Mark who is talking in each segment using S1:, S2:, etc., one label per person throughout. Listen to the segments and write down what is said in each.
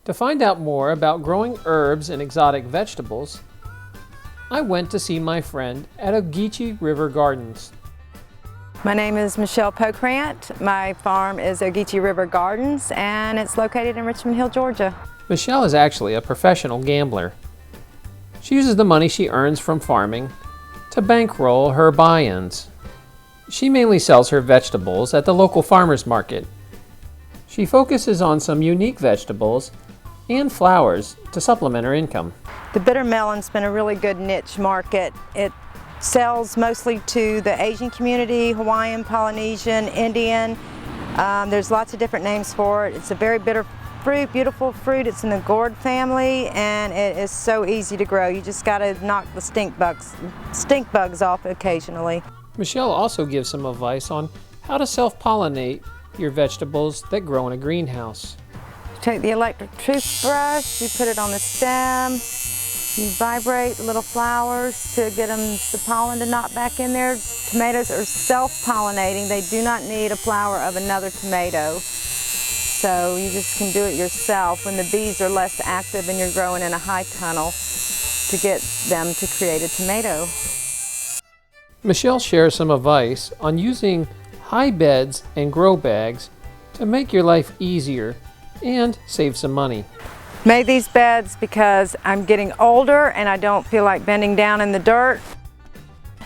S1: To find out more about growing herbs and exotic vegetables, I went to see my friend at Ogeechee River Gardens.
S2: My name is Michelle Pokrant. My farm is Ogeechee River Gardens, and it's located in Richmond Hill, Georgia.
S1: Michelle is actually a professional gambler. She uses the money she earns from farming to bankroll her buy-ins. She mainly sells her vegetables at the local farmers market. She focuses on some unique vegetables and flowers to supplement her income.
S2: The bitter melon's been a really good niche market. It sells mostly to the Asian community, Hawaiian, Polynesian, Indian. There's lots of different names for it. It's a very bitter fruit, beautiful fruit. It's in the gourd family, and it is so easy to grow. You just gotta knock the stink bugs off occasionally.
S1: Michelle also gives some advice on how to self-pollinate your vegetables that grow in a greenhouse.
S2: You take the electric toothbrush, you put it on the stem, you vibrate the little flowers to get the pollen to knock back in there. Tomatoes are self-pollinating. They do not need a flower of another tomato. So you just can do it yourself when the bees are less active and you're growing in a high tunnel to get them to create a tomato.
S1: Michelle shares some advice on using high beds and grow bags to make your life easier and save some money.
S2: Made these beds because I'm getting older and I don't feel like bending down in the dirt.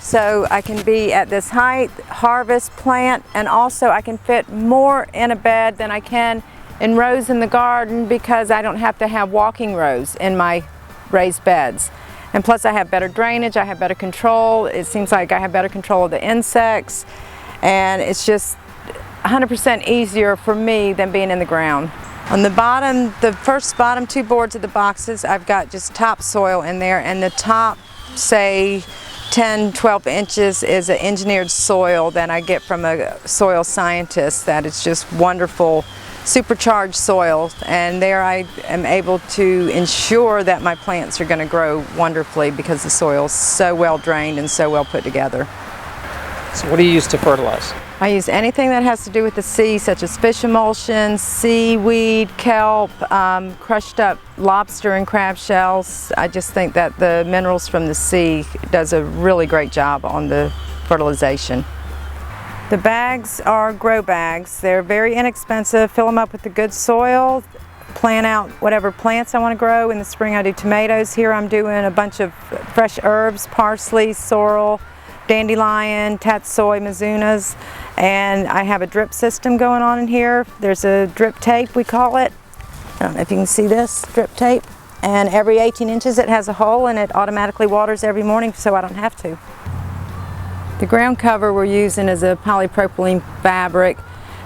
S2: So I can be at this height, harvest, plant, and also I can fit more in a bed than I can in rows in the garden because I don't have to have walking rows in my raised beds. And plus I have better drainage, I have better control. It seems like I have better control of the insects, and it's just 100% easier for me than being in the ground. On the bottom, the first bottom two boards of the boxes, I've got just topsoil in there, and the top, say, 10, 12 inches is an engineered soil that I get from a soil scientist that is just wonderful, supercharged soil, and there I am able to ensure that my plants are going to grow wonderfully because the soil is so well drained and so well put together.
S1: So what do you use to fertilize?
S2: I use anything that has to do with the sea, such as fish emulsion, seaweed, kelp, crushed up lobster and crab shells. I just think that the minerals from the sea does a really great job on the fertilization. The bags are grow bags. They're very inexpensive. Fill them up with the good soil, plant out whatever plants I want to grow. In the spring I do tomatoes. Here I'm doing a bunch of fresh herbs, parsley, sorrel, dandelion, tatsoi, mizunas, and I have a drip system going on in here. There's a drip tape, we call it. I don't know if you can see this drip tape. And every 18 inches it has a hole and it automatically waters every morning so I don't have to. The ground cover we're using is a polypropylene fabric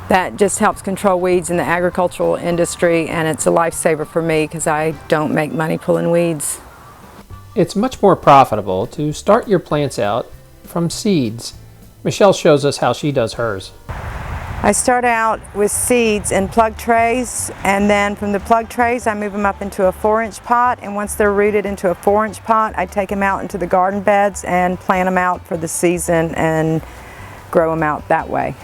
S2: that just helps control weeds in the agricultural industry, and it's a lifesaver for me because I don't make money pulling weeds.
S1: It's much more profitable to start your plants out from seeds. Michelle shows us how she does hers.
S2: I start out with seeds in plug trays, and then from the plug trays I move them up into a 4-inch pot, and once they're rooted into a 4-inch pot I take them out into the garden beds and plant them out for the season and grow them out that way.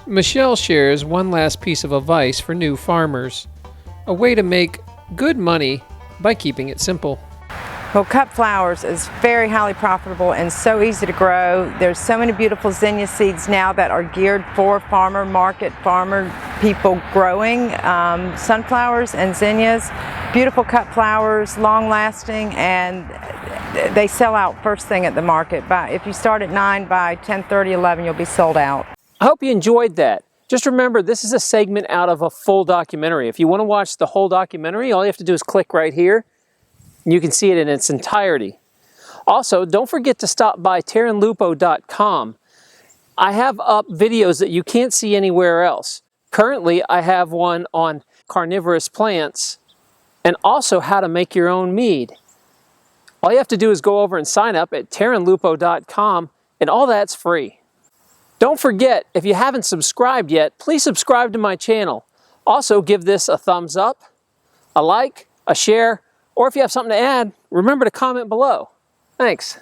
S1: Michelle shares one last piece of advice for new farmers, a way to make good money by keeping it simple.
S2: Well, cut flowers is very highly profitable and so easy to grow. There's so many beautiful zinnia seeds now that are geared for farmer people growing. Sunflowers and zinnias, beautiful cut flowers, long lasting, and they sell out first thing at the market. If you start at 9, by 10:30, 11, you'll be sold out.
S1: I hope you enjoyed that. Just remember, this is a segment out of a full documentary. If you want to watch the whole documentary, all you have to do is click right here. You can see it in its entirety. Also, don't forget to stop by terranlupo.com. I have up videos that you can't see anywhere else. Currently, I have one on carnivorous plants and also how to make your own mead. All you have to do is go over and sign up at terranlupo.com, and all that's free. Don't forget, if you haven't subscribed yet, please subscribe to my channel. Also, give this a thumbs up, a like, a share, or if you have something to add, remember to comment below. Thanks.